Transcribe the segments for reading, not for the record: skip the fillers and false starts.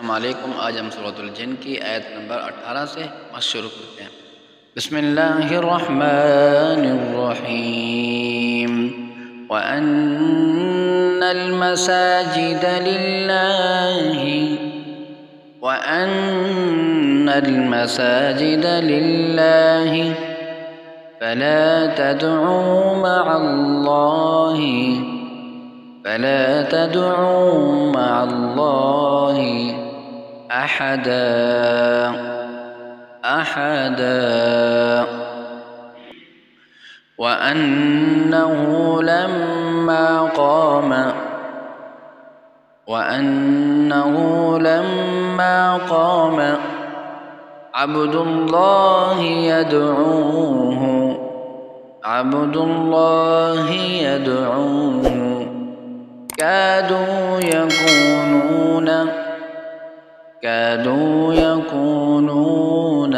अस्सलाम वालेकुम। आज हम सूरतुल जिन की आयत नंबर 18 से शुरू करते हैं। बिस्मिल्लाहिर्रहमानिर्रहीम। व अन्नल मसाजिद लिल्लाहि फला तद'ू मअल्लाहि अहदा वअन्नहु लम्मा क़ाम अब्दुल्लाहि यद'ूहु كادوا يكونون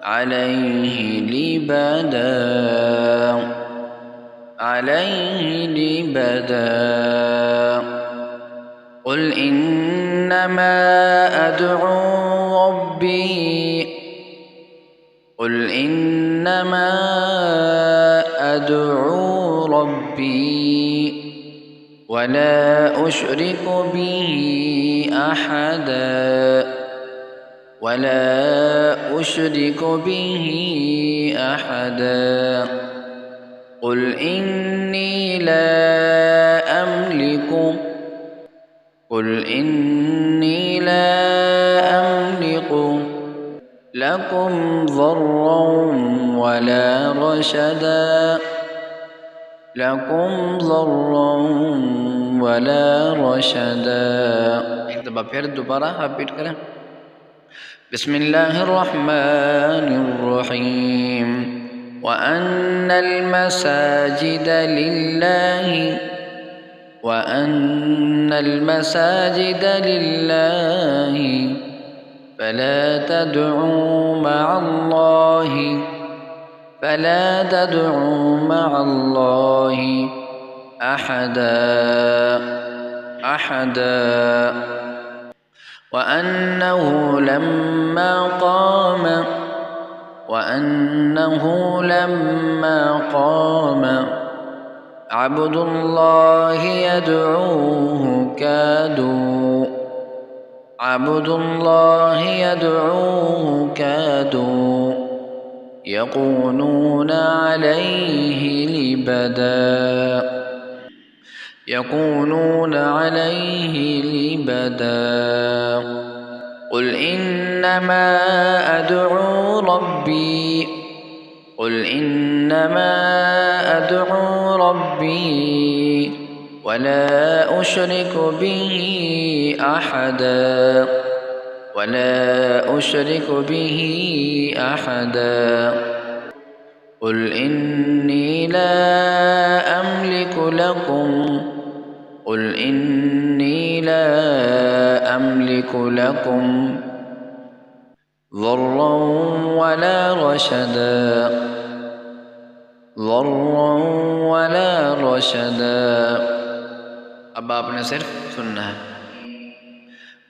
عليه لبدا قل إنما أدعو ربي ولا أشرك به أحدا قل إني لا أملك لكم ضرا ولا رشدا एक दफ़ा फिर दोबारा रिपीट करें। बिस्मिल्लाहिर्रहमानिर्रहीम। व अन्नल मसाजिद लिल्लाहि फला तद'ू मअल्लाहि أحدا وأنه لما قام عبد الله يدعوه كادوا يكونون عليه لبدا قل إنما أدعو ربي ولا أشرك به أحدا قل إني لا أملك لكم ضرا ولا رشدا अब आपने सिर्फ सुनना है।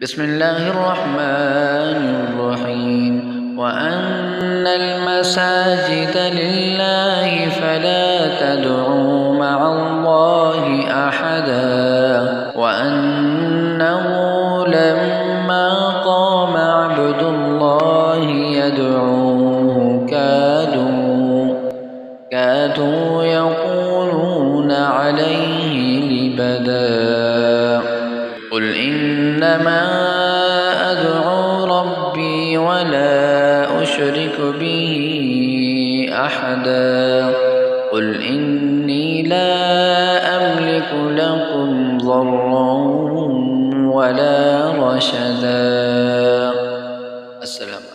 बिस्मिल्लाहिर्रहमानिर्रहीम। व अन्नल मसाजिद लिल्लाहि फला तद'ू मअल्लाहि अहदा وأنه لما قام عبد الله يدعوه كادوا يكونون عليه لبدا قل إنما أدعو ربي ولا أشرك به أحدا قل إني لا أملك لكم ضرا ولا رشدا. السلام.